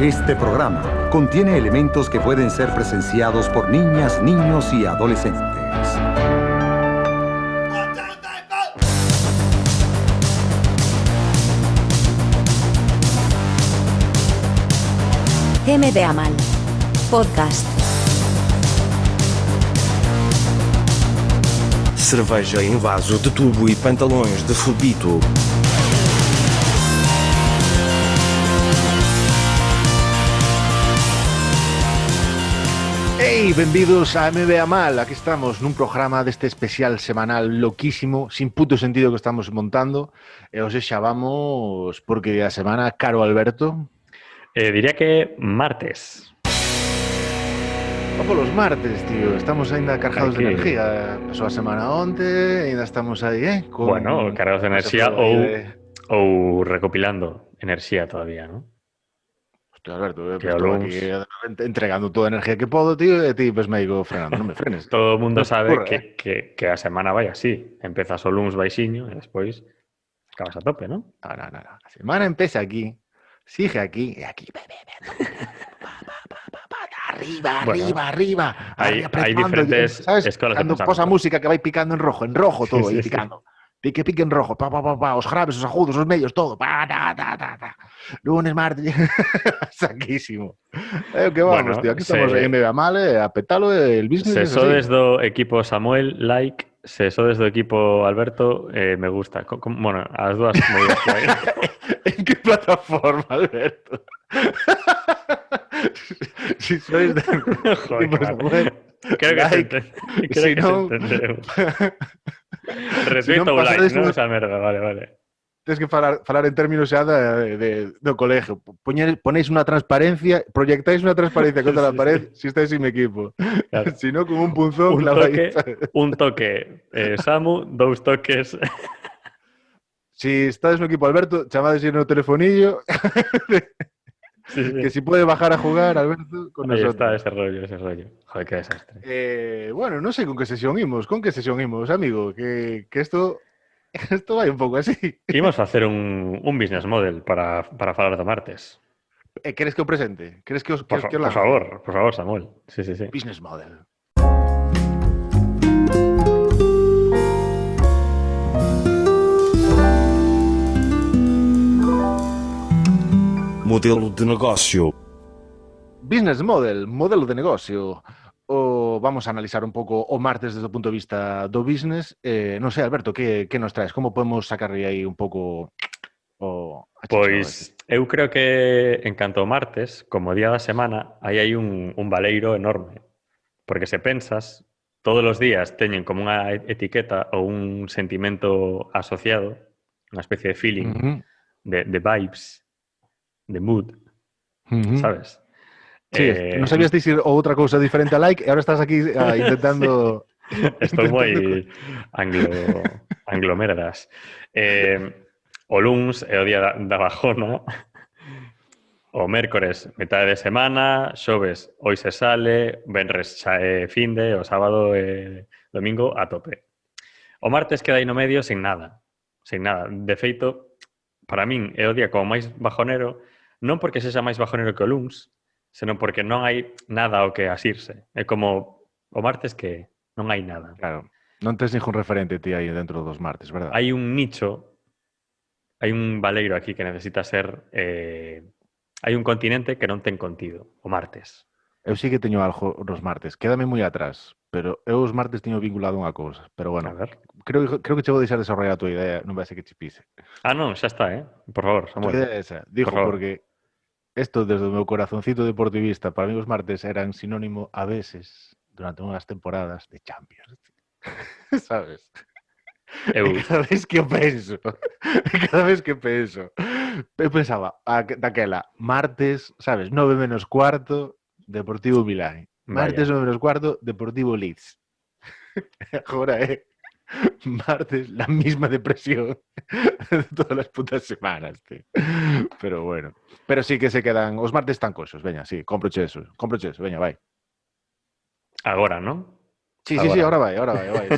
Este programa contiene elementos que pueden ser presenciados por niñas, niños y adolescentes. MBA Mal Podcast. Cerveja em vaso de tubo e pantalões de fubito. Hey, benvidos a MBA Mal. Aquí estamos nun programa deste especial semanal loquísimo, sin puto sentido que estamos montando. E hoxe xa vamos porque a semana caro Alberto. Diría que martes. Vamos los martes, tío. Estamos aínda cargados de Aquí. energía. Pasou a semana onte, aínda estamos aí, Bueno, cargados de enerxía ou recopilando enerxía todavía, ¿no? Hostia, Alberto, Que estou hablamos. aquí entregando toda a energía que podo, tío, e ti ves meigo frenando, non me frenes. Todo o mundo Non te sabe ocurre, que a semana vai así. Empezas o luns baixiño e despois acabas a tope, ¿no? No. A semana empeza aquí, sigue aquí, e aquí, arriba, Bueno, arriba, hai apretando, diferentes ¿sabes? escolas de Cando pensamiento. posa música que vai picando en rojo todo, Sí, aí sí. picando. Pique en rojo, pa, os graves, os agudos, os medios, todo, pa, ta. Lunes, martes, saquísimo. Que vamos, Bueno, tío, aquí estamos en MBA Mal, a petalo, el business se es sodes así. do equipo Samuel, like. Se sodes do equipo Alberto, me gusta. Bueno, as dúas movidas que hai. ¿En qué plataforma, Alberto? Si sois de... Joder, pues, claro. bueno, Creo que like, si no... se entendeu. Si Retweet non ou like, pasades non? unha- Esa merda, vale. Tens que falar en términos xa do colegio. Ponéis unha transparencia, proyectáis unha transparencia contra a Sí, pared sí. si estáis sin equipo. Claro. Si no, con un punzón Un claváis. toque Samu, 2 toques. Si estás no equipo Alberto, chamades no telefonillo, Sí, sí. que si puede bajar a jugar, Alberto, con Ahí está nosotros. ese rollo. Joder, qué desastre. Bueno, non sei con que sesión imos, amigo, que esto vai un pouco así. Imos facer un business model para falar do martes. Queres que o presente? Queres que os Por lance? favor, Samuel. Sí. Business model. Modelo de negócio. Business model, modelo de negocio. O vamos a analizar un pouco o martes desde o punto de vista do business. Non sei, Alberto, que nos traes? Como podemos sacarle aí un pouco a chicha? Pois eu creo que en canto ao martes, como día da semana, aí hai un baleiro enorme. Porque se pensas, todos os días teñen como unha etiqueta ou un sentimento asociado, unha especie de feeling, de vibes, de mood, sabes? Sí, non sabías dicir outra cousa diferente a like e ahora estás aquí intentando... Estou moi anglomerdas. O luns é o día da bajona. O mércores, metade de semana. Xoves, hoy se sale. Venres xa é finde. O sábado e domingo a tope. O martes queda aí no medio sin nada. De feito, para min é o día como máis bajonero, non porque sexa máis bajonero que o luns, senón porque non hai nada ao que asirse. É como o martes que non hai nada. Claro, non tens ningún referente ti aí dentro dos martes, verdad? Hai un nicho, hai un baleiro aquí que necesita ser... hai un continente que non ten contido, o martes. Eu sí que teño algo nos martes, quédame moi atrás, pero eu os martes teño vinculado unha cousa, pero bueno, A ver. creo que che vou deixar desarrollar a tua idea, non vai ser que che pise. Non, xa está, Por favor, A tua Samuel. idea é esa, dijo, Por favor. porque esto desde o meu corazoncito deportivista, para mí os martes eran sinónimo a veces, durante unhas temporadas, de Champions. Sabes? Eu, E cada vez que penso, eu pensaba, daquela, martes, sabes, 9 menos cuarto, Deportivo Milán. Martes Vaya. 9 menos cuarto, Deportivo Leeds. Agora martes, la misma depresión de todas las putas semanas, tío. Pero bueno. Pero sí que se quedan, os martes tan cosos, veña, sí, cómproche eso, veña, vai. agora, non? Sí, ahora vai.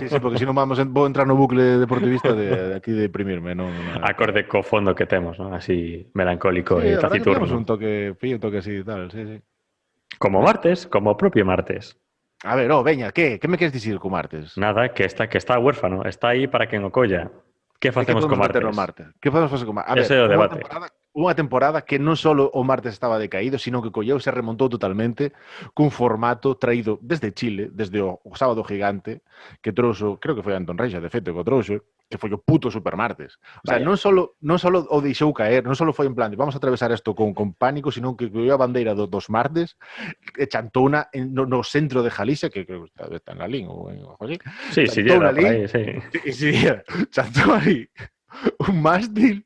Sí, porque si non vou entrar no bucle deportivista de aquí de deprimirme, non. Acorde co fondo que temos, non? Así melancólico Sí, e a verdad que pillamos taciturno. un toque así e tal, sí. Como martes, como o propio martes. A ver, veña, que me queres dicir co martes? Nada, que está huérfano, está aí para quen o colla. Que E que facemos co podemos meter no martes? martes? Que podemos facer co martes? A ver, Ese é o debate. unha temporada que non só o martes estaba decaído, sino que colleu se remontou totalmente cun formato traído desde Chile, desde o sábado gigante, que trouxo, creo que foi Antón Reixa, de feito, que o trouxo, que foi o puto supermartes. O sea, Vaya. non só o deixou caer, non só foi en plan de vamos a atravesar isto con pánico, sino que colleu a bandeira dos martes e chantouna no centro de Galicia, que creo que está en Lalín ou en algo así. Sí, si Chantouna llega por ali, aí, sí. sí, chantou ali un mástil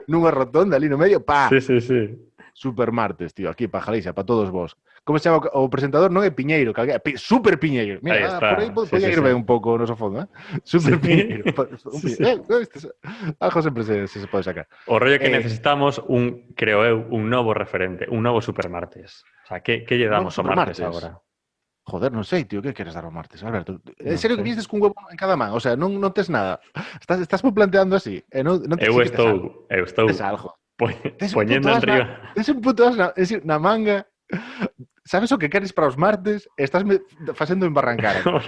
nunha rotonda ali no medio, pa, Sí. supermartes, tío, aquí para Galicia, para todos vos. Como se chama o presentador? Non é Piñeiro, Super Piñeiro. Aí Mira, está. por aí podía ir ben un pouco o noso fondo, eh? Super Sí. Piñeiro. Sí. Algo sempre se pode sacar. O rollo que necesitamos creo eu, un novo referente, un novo supermartes. O sea, que lle damos ao martes supermartes? agora? Joder, non sei, tío, que queres dar ao martes, Alberto? En Non serio que sei. vistes cun huevo en cada man? O sea, non tes nada. Estás planteando así. Non tes Eu sí que tes algo. estou Tes algo. poñendo en riba. Tes un puto as na manga. Sabes o que queres para os martes? Estás facendo embarrancar. No.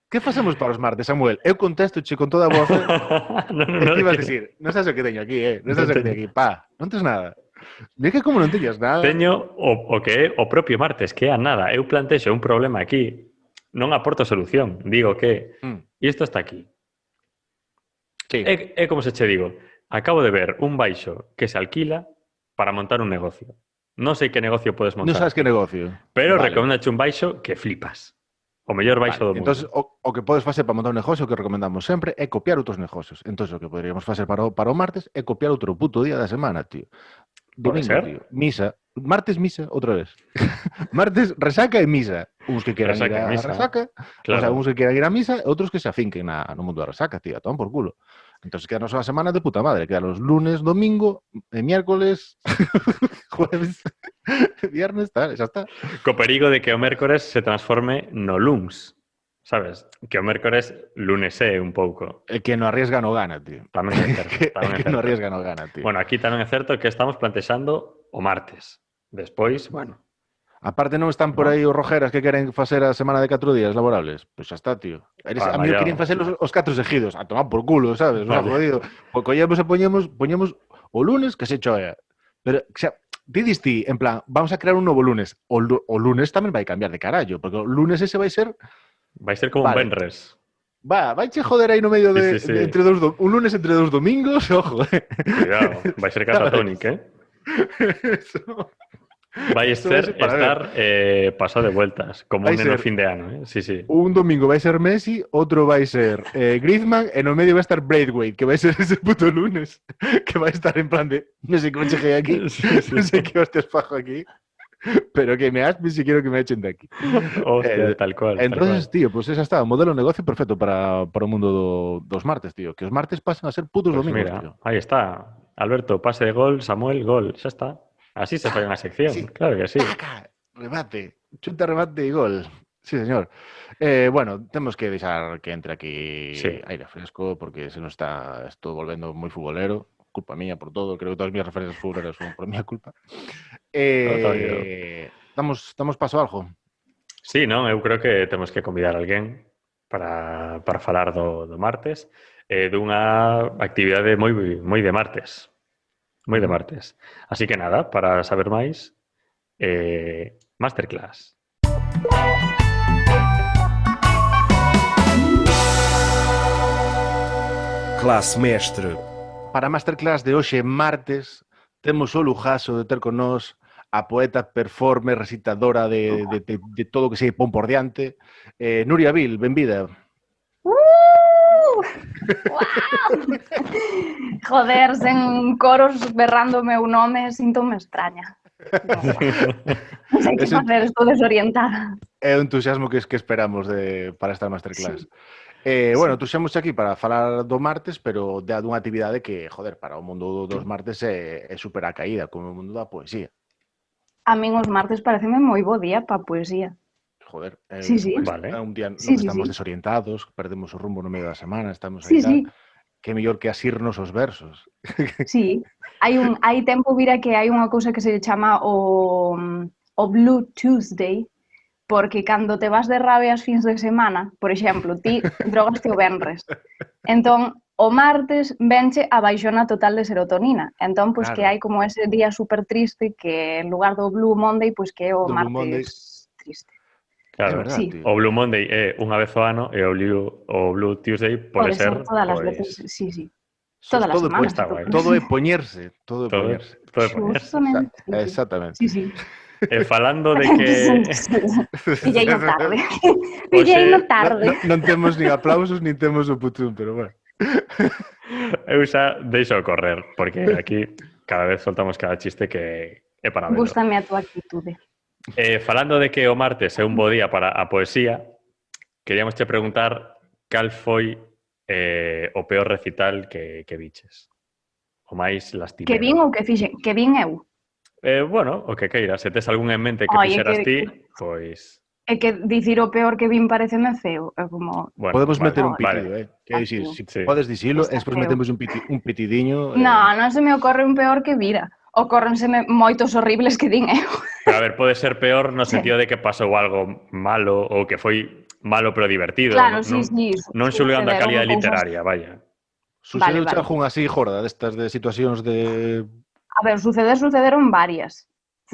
Que facemos para os martes, Samuel? Eu contesto con toda a voz. No, E ti vas dicir, non sabes o que teño aquí, Non sabes o que teño aquí. Pa, non tes nada. Mira que como non teñas nada. Teño o que é o propio martes, que é a nada. Eu plantexo un problema aquí, non aporto solución. Digo que isto está aquí. Sí. É como se che digo, acabo de ver un baixo que se alquila para montar un negocio. Non sei que negocio podes montar. Non sabes que negocio. Pero Vale. recomendache un baixo que flipas. O mellor baixo do mundo. Entón, o que podes facer para montar un negocio, que recomendamos sempre, é copiar outros negocios. Entón, o que poderíamos facer para o martes é copiar outro puto día da semana, tío. Pode Domingo, ser. tío. Misa. Martes, misa, outra vez. Martes, resaca e misa. Uns que queran ir a resaca, claro. O sea, uns que queran ir a misa, e outros que se afinquen no mundo da resaca, tío. Toman por culo. Entón, quedanos unha semana de puta madre. Quedan los lunes, domingo, miércoles, jueves, viernes, tal, xa está. Co perigo de que o mércores se transforme no luns. Sabes? Que o mércores lunes é un pouco. El que non arriesga non gana, tío. Tamén é certo. El que non arriesga non gana, tío. Bueno, aquí tamén é certo que estamos plantexando o martes. Despois, bueno. Aparte non están por aí os rojeras que queren facer a semana de 4 días laborables. Pois xa está, tío. A mí querían facer os 4 seguidos. A tomar por culo, sabes? Vale. Jodido. Pois collemos e poñemos o lunes que se choea. Pero, o sea, ti, en plan, vamos a crear un novo lunes. O lunes tamén vai cambiar de carallo, porque o lunes ese vai ser... Vai ser como un venres. Vai che joder aí no medio de entre un lunes entre dos domingos, ojo. Cuidado, vai ser catatónico, Eso. Vai ser estar pasado de vueltas, como un no fin de ano, Sí. Un domingo vai ser Messi, outro vai ser Griezmann, e no medio vai estar Braithwaite, que vai ser ese puto lunes, que vai estar en plan de non sei como cheguei aquí, non sei que hostias fajo aquí, pero que me aspen si quiero que me echen de aquí. Hostia, tal cual. Entonces, tío, pues esa está, modelo de negocio perfecto para o mundo dos martes, tío. Que os martes pasan a ser putos domingos, mira, tío. Ahí está. Alberto, pase de gol, Samuel, gol. Xa está. Así se fai unha sección, sí. Claro que sí. ¡Taca! Remate, chuta, remate e gol. Sí, señor. Bueno, temos que deixar que entre aquí aire fresco, porque se nos estou volvendo moi futbolero. Culpa mía por todo. Creo que todas as miñas referencias futboleras son por miña culpa. Damos paso a algo? Sí, non? Eu creo que temos que convidar a alguén para falar do martes dunha actividade moi de martes. Moi de martes. Así que nada, para saber máis, Masterclass. Classe mestre. Para a Masterclass de hoxe, martes, temos o lujazo de ter con nós a poeta, performer, recitadora de todo o que se pon por diante, Nuria Vil, benvida. ¡Wow! Joder, sen coros berrando o meu nome, síntome extraña. Non sei que facer, estou desorientada. É o entusiasmo que esperamos para esta masterclass. Bueno, tú xamos aquí para falar do martes, pero dunha actividade que, joder, para o mundo dos martes é super acaída, como o mundo da poesía. A min os martes pareceme moi bo día para poesía. Joder, Sí, sí. Vale. un día no Sí, sí, estamos sí. desorientados, perdemos o rumbo no medio da semana, estamos Sí, aí tal. sí. Que mellor que asirnos os versos. Sí, hai tempo vira que hai unha cousa que se chama o Blue Tuesday, porque cando te vas de rabia as fins de semana, por exemplo, ti drogaste o venres, entón o martes venche a baixona total de serotonina, entón pois que Claro. hai como ese día super triste que en lugar do Blue Monday pois que é o Do Blue Monday. martes triste. É Claro. verdade, Sí. tío. O Blue Monday é unha vez ao ano e o Blue Tuesday pode ser, todas as pois, veces, sí, sí. Todas as Todo semanas. está guai. todo é poñerse, todo é todo, poñerse. todo é poñerse. Justamente. Sí, sí. Exactamente. Sí, sí. E falando de que Pillei no tarde. Oxe, Pillei no tarde. Non temos nin aplausos, nin temos o putum, pero bueno. eu xa deixo correr, porque aquí cada vez soltamos cada chiste que é para velo. Gústame a túa actitude. Falando de que o martes é un bo día para a poesía, queríamos te preguntar cal foi o peor recital que viches. O máis lastimero. Que vin ou que fixen? Que vin eu. Bueno, o que queira. Se tes algún en mente que Ai, fixeras que- ti, pois... É que dicir o peor que vin pareceme feo. É como... Bueno, Podemos vale, meter un vale. pitido, Quero dicir, Aquí. si Sí. podes dicilo, Está e despois feo. metemos un pitidiño. No, non se me ocorre un peor que vira. Ocórrenseme moitos horribles que din eu. Pero a ver, pode ser peor no Sí. sentido de que pasou algo malo ou que foi malo pero divertido. Claro, non, sí. Non xulgando a Sucederon calidade cousas- literaria, vaya. Sucedeu Vale. algún así, jorda, destas de situacións de... A ver, sucederon varias.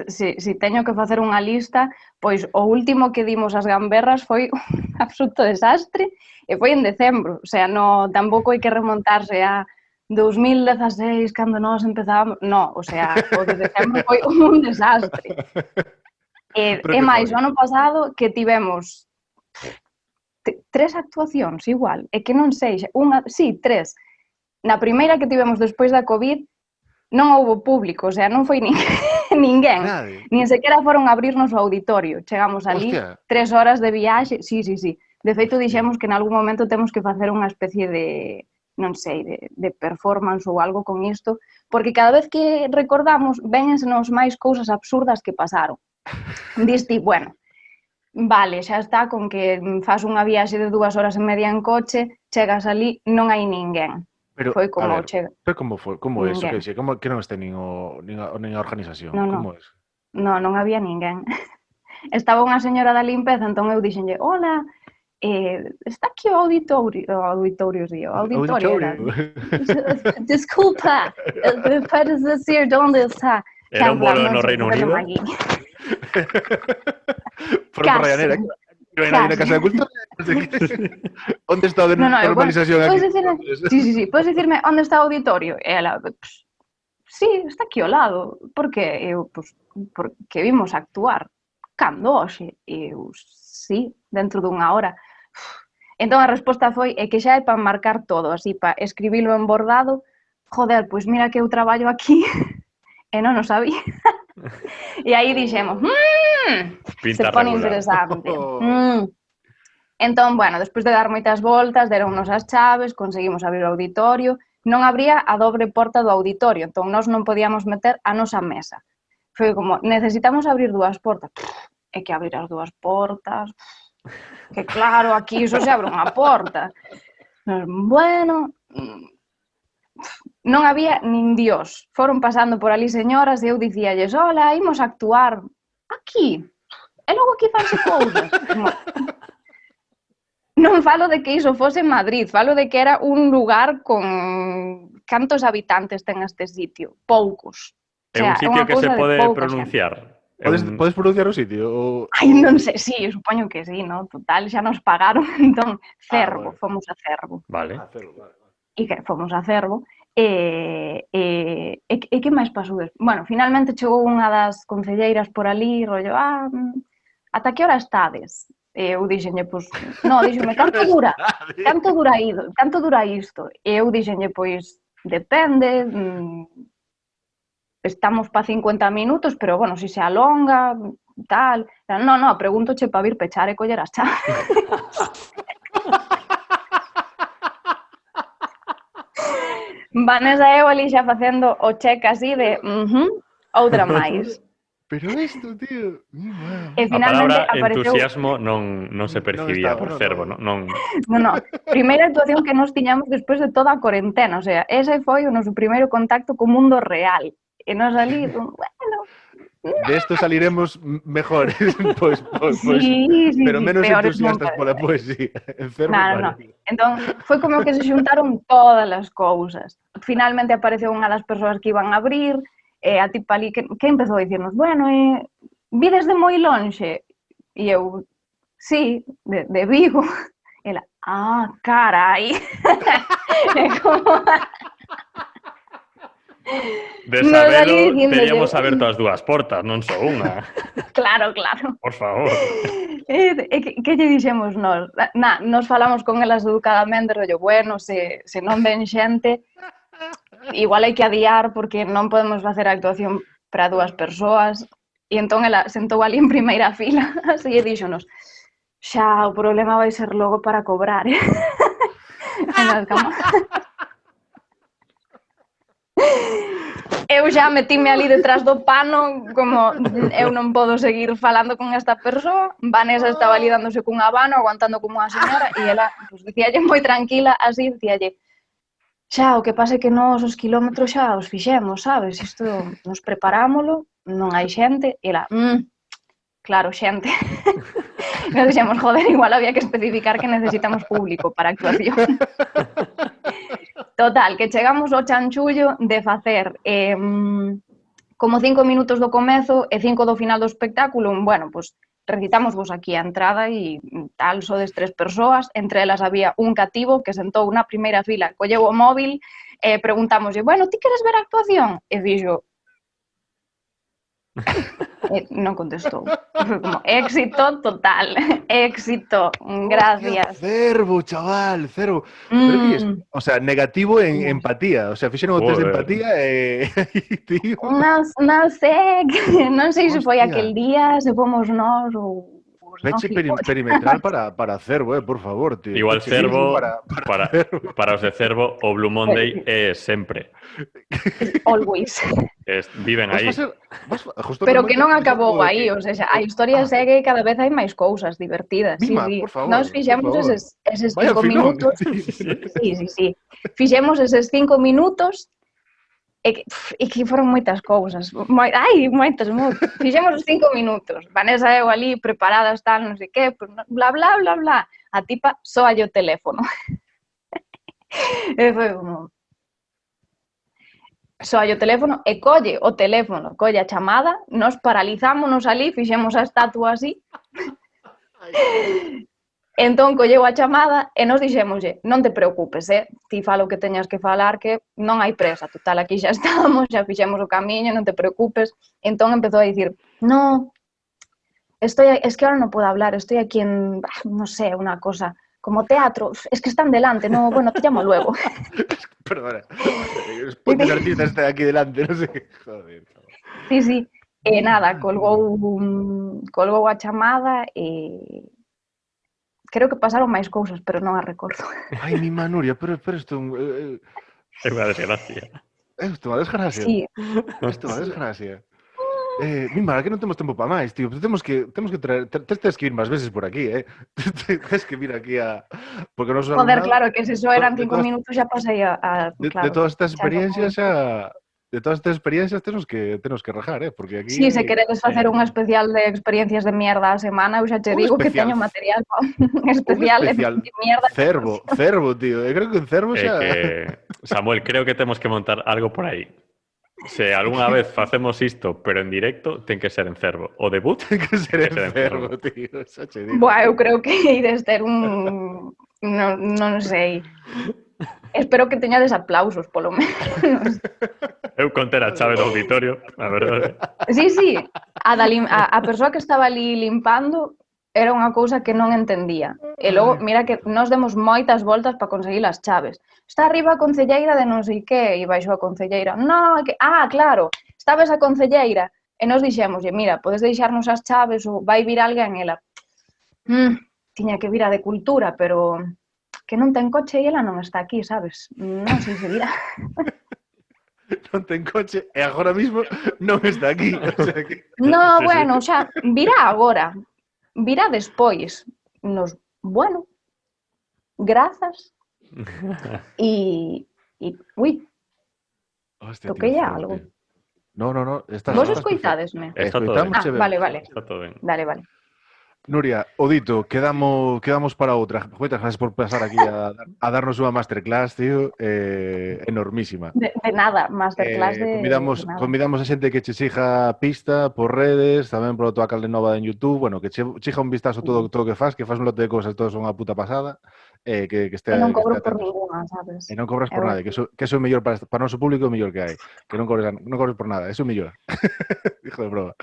Si teño que facer unha lista, pois o último que dimos as gamberras foi un absoluto desastre e foi en decembro. O sea, tampouco hai que remontarse a 2016, cando nós empezábamos. No, o sea, o de decembro foi un desastre. Pero E que máis, foi? o ano pasado que tivemos 3 actuacións igual, é que non sei, tres. Na primeira que tivemos despois da COVID non houbo público, o sea, non foi ninguén. Nadie. Nin sequera foron a abrirnos o auditorio. Chegamos ali, Hostia. 3 horas de viaxe. Sí. De feito, dixemos que en algún momento temos que facer unha especie de, non sei, de performance ou algo con isto, porque cada vez que recordamos, vénensenos máis cousas absurdas que pasaron. Diste, bueno, vale, xa está con que faz unha viaxe de 2 horas e media en coche, chegas ali, non hai ninguén. Pero, Foi como a ver, chega. pero como foi? Como é iso? Ninguén. Que dixe, como que non este nin a organización? No. Como é iso? Non había ninguén. Estaba unha señora da limpeza, entón eu dixenlle, hola, está aquí o auditorio, era. Desculpa, puedes decir onde está. Era un bolo no Reino Unido? Por Ryanair, que hai na Casa de Cultura. Onde está a normalización aquí? Sí, podes dicirme onde está o auditorio? E ela, sí, está aquí ao lado. Por que? Eu, porque vimos actuar. Cando hoxe? Eu, sí, dentro dunha hora. Entón a resposta foi, é que xa é para marcar todo, así, para escribilo en bordado. Joder, pois mira que eu traballo aquí e non o sabía. E aí dixemos, Pinta se pone regular. interesante. Entón, bueno, despois de dar moitas voltas, deronnos as chaves, conseguimos abrir o auditorio, non abría a dobre porta do auditorio, entón nós non podíamos meter a nosa mesa. Foi como, necesitamos abrir 2 portas. É que abrir as 2 portas, que claro, aquí iso se abre unha porta. Bueno, non había nin Dios. Foron pasando por ali señoras e eu dicíalles, hola, imos a actuar aquí. E logo aquí fanse cousas. Non falo de que iso fose en Madrid, falo de que era un lugar con... Cantos habitantes ten este sitio? Poucos. É un sitio que se pode pronunciar. Podes pronunciar o sitio? Ai, non sei, sí, supoño que sí, ¿no? Total, xa nos pagaron, entón, Cervo, bueno. fomos a Cervo. Vale. E que fomos a Cervo, e que máis pasou? Bueno, finalmente chegou unha das concelleiras por ali, rollo, ata que hora estades? E eu dixenlle, pois, no, dixenme, canto dura isto? E eu dixenlle, pois, depende, estamos pa 50 minutos, pero, bueno, si se alonga, tal. No, pregúntoche pa vir pechar e coller as chaves. Vanessa e eu ali xa facendo o check así de, outra máis. Pero isto, tío... E A finalmente palabra apareceu... entusiasmo non se percibía por Cervo, non? No, primeira actuación que nos tiñamos despois de toda a cuarentena, o sea, ese foi o noso primeiro contacto co mundo real. E nos ali, bueno, De esto saliremos mejores, pues, sí, pero menos peores nunca. entusiastas pola poesía. En Cervo, No. vale. Entón, foi como que se xuntaron todas as cousas. Finalmente apareceu unha das persoas que iban a abrir, e a tipa ali que empezou a dicirnos, bueno, vides de moi lonxe? E eu, sí, de Vigo. Ela, carai. É como... De Nos ali sabelo, diciéndolle- teríamos aberto as dúas portas, non só unha. Claro. Por favor. Que lle dixemos nós? Nos falamos con elas educadamente, rollo, bueno, se non ven xente, igual hai que adiar porque non podemos facer a actuación para dúas persoas. E entón ela sentou ali en primeira fila, así e díxonos, xa, o problema vai ser logo para cobrar, E nós como... Eu xa metíme ali detrás do pano, como eu non podo seguir falando con esta persoa. Vanessa estaba ali dándose cun habano, aguantando como unha señora, e ela, pues, dicíalle moi tranquila, así, dicíalle, xa, o que pasa é que nós os kilómetros xa os fixemos, sabes? Isto, nos preparámolo, non hai xente, e ela, claro, xente. Nos dixemos, joder, igual había que especificar que necesitamos público para a actuación. Total, que chegamos ao chanchullo de facer como 5 minutos do comezo e 5 do final do espectáculo. Bueno, pues recitamos vos aquí a entrada e tal, sodes 3 persoas, entre elas había un cativo que sentou na primeira fila, colleu o móvil e preguntámoslle, bueno, ti queres ver a actuación? E dixo, non contestou. Foi como, éxito total, éxito, gracias. Hostia, Cervo, chaval, Cervo. Pero que es? O sea, negativo en empatía. O sea, fixeron o test de Joder. empatía tío. Non sei se foi Hostia. aquel día, se fomos nós ou os non Peche gilipollas. perimetral para Cervo, por favor, tío. Igual Peche Cervo, para Cervo. para os de Cervo, o Blue Monday é sempre. Always. Viven Vas aí. facer- justo Pero no que momento non acabou de aí, que- o sea, a historia segue e cada vez hai máis cousas divertidas. Mima, Sí. por favor, Nós fixemos por favor. eses Vaya 5 filón. minutos. Sí. Fixemos eses 5 minutos e que foron moitas cousas. Moitas. Fixemos os 5 minutos. Vanessa e eu ali preparadas, tal, non sei que, bla, bla, bla, bla. A tipa soalle o teléfono. E foi como... Soalle o teléfono e colle a chamada, nos paralizámonos ali, fixemos a estatua así. Entón colleu a chamada e nos dixémoslle, non te preocupes, ti fala o que teñas que falar, que non hai presa, total, aquí xa estamos, xa fixemos o camiño, non te preocupes. Entón empezou a dicir, no, es que ahora non podo hablar, estoy aquí en, non sé, unha cosa, como teatro, es que están delante, no, bueno, te llamo luego. Perdona. Pontes artistas están aquí delante, no sé qué. Joder. Sí. E nada, colgou a chamada e creo que pasaron máis cousas, pero non a recordo. Ay, mi Manuria, pero isto É unha desgracia. isto é unha desgracia. Sí. Isto é unha desgracia. Mima, que non temos tempo para máis, tío. Temos que traer, tens que vir máis veces por aquí, Tens que vir aquí a porque nos Joder, claro, que se só eran de 5 todas- minutos xa pasei a de claro. todas estas xa experiencias non- de todas estas experiencias tenos que rajar, porque aquí Sí, se queredes facer un especial de experiencias de mierda a semana, eu xa te Un digo que especial. teño material especial de mierda. Cervo, tío. Eu creo que en Cervo É xa que, Samuel, creo que temos que montar algo por aí. Se algunha vez facemos isto, pero en directo, ten que ser en Cervo. O debut, ten que ser que ser en Cervo, tío. Xa che digo. Buah, eu creo que ides ter un... non sei. Espero que teñades aplausos, polo menos. eu contera a chave do auditorio, a verdade. Sí. A persoa que estaba ali limpando era unha cousa que non entendía. E logo, mira que nós demos moitas voltas para conseguir as chaves. Está arriba a concelleira de non sei que, e baixou a concelleira. No, é que... claro, estaba esa concelleira. E nos dixémoslle, mira, podes deixarnos as chaves ou vai vir alguén, e ela... tiña que vir a de cultura, pero que non ten coche e ela non está aquí, sabes? Non sei se virá. non ten coche e agora mismo non está aquí. O sea que... No, Sí, sí. bueno, xa, virá agora. Virá despois. Bueno, grazas. Ui, Hostia, toquei tío, algo. tío. No, estás... Vos estás escoitadesme? Está todo Escoitamos Ah, e vemos. vale. Está todo ben. Vale. Nuria, Odito, quedamos para outra. Moitas gracias por pasar aquí a darnos unha masterclass, tío, enormísima. De nada, masterclass de nada. Convidamos a xente que che siga a pista por redes, tamén por tua canle nova en YouTube, bueno, que che siga un vistazo todo o que faz un lote de cosas, todo son unha puta pasada, que este E non cobro este por atento. ninguna, sabes? E non cobras por nada, que eso é o mellor para o noso público, o mellor que hai. Que non cobres por nada, eso é o mellor. Hijo de broma.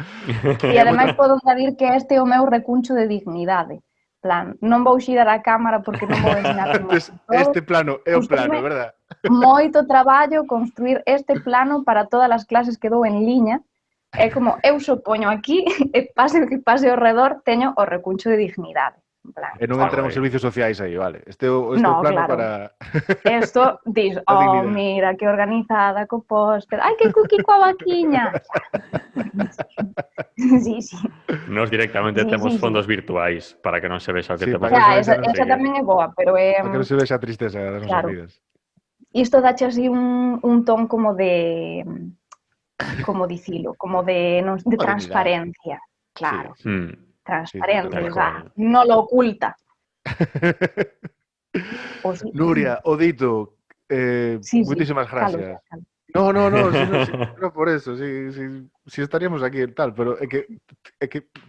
E ademais podo añadir que este é o meu recuncho de dignidade. Plan, non vou xirar a cámara porque non vou ensinar Entonces, este plano é o plano, verdad? moito traballo construir este plano para todas as clases que dou en liña. É como, eu só poño aquí e pase o que pase ao redor, teño o recuncho de dignidade. En plan, E non entran os servicios sociais aí, vale? Este é o No, plano claro. para... Esto dis, dignidade. mira, que organizada co póster. Ai, que cookie coa vaquiña. Sí. Nos directamente Sí, temos sí. fondos virtuais para que non se vexa o que Sí, temos. para que Xa, non se esa tamén é boa, pero é... Para que non se vexa a tristeza das nosas Claro. vidas. Isto dache así un ton como de... Como dicilo? Como de Dignidade. transparencia. Claro, transparencia. tal O sea, cual. no lo oculta. O sí. Nuria, Odito, Sí, moitísimas calo, gracias. calo. No, no por eso, si estaríamos aquí e tal, pero é que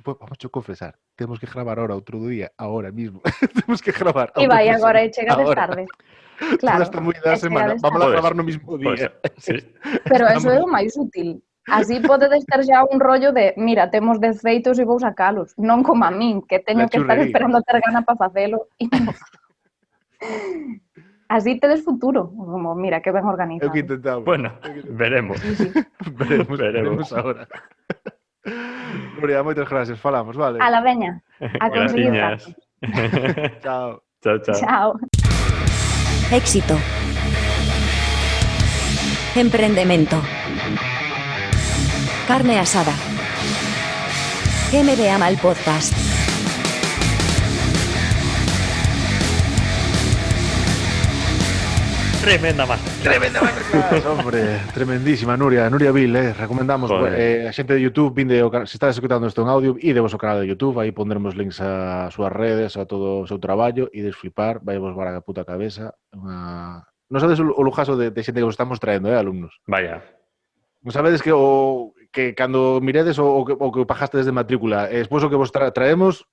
pues, vamos a confesar, temos que gravar ahora día, ahora mismo. Temos que gravar. E vai outro agora e episodio chegades ahora. tarde. Toda Claro, esta moi da e semana, chegades vamos a tarde. gravar no mismo Pois, día. sí. Pero eso é Estamos- o máis útil. Así podedes ter xa un rollo de, mira, temos 10 feitos e vou sacalos. Non como a min, que teño La que estar churrería. esperando a ter gana para facelo. E non o fago. Así tedes futuro. Como, mira, que ben É o organizado. que intentamos. Bueno, veremos. Veremos ahora. Nuria, moitas gracias, falamos, vale? A la veña. A conseguir Graciñas. Chao. Chao, chao. Chao. Éxito. Emprendimiento. Carne asada. MD Amal Podcast. Tremenda más. Hombre, tremendísima, Nuria Vil, recomendamos Joder. a xente de YouTube, se estás escutando isto en audio, idevos ao canal de YouTube, aí pondremos links a súas redes, a todo o seu traballo, e desflipar, vai vos para a puta cabeza. Non sabedes o lujazo de xente que vos estamos traendo, alumnos. Vaya. Non sabedes que cando miredes o que pagaste desde matrícula, e despois o que vos traemos,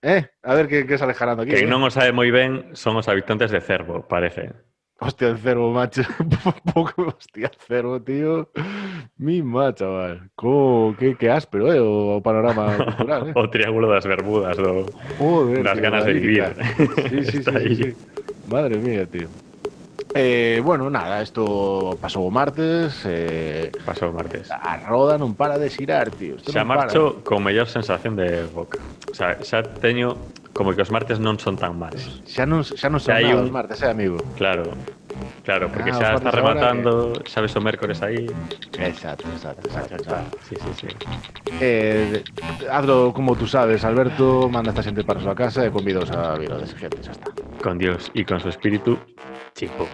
a ver que sale jalando aquí. Que non o sabe moi ben son os habitantes de Cervo, parece. Hostia, el Cervo, macho. Hostia, el Cervo, tío. Mi macho, chaval. Qué áspero, o panorama cultural, O Triángulo das Bermudas, Joder, das tío, ganas de vivir. Sí, Está ahí. sí. Madre mía, tío. Bueno, nada, esto pasou o martes. Pasou o martes. A roda non para de xirar, tío. Isto Xa non para. marcho con mellor sensación de boca. O sea, xa teño como que os martes non son tan malos. Xa non son Xa hai nada un- os martes, amigo. Claro, porque os xa martes está agora rematando, sabes o mércores aí. Exacto. Sí. Hazlo como tú sabes, Alberto. Manda a esta xente para a súa casa e convidaos a vir a gente, xa está. Con Dios y con su espíritu, chipo.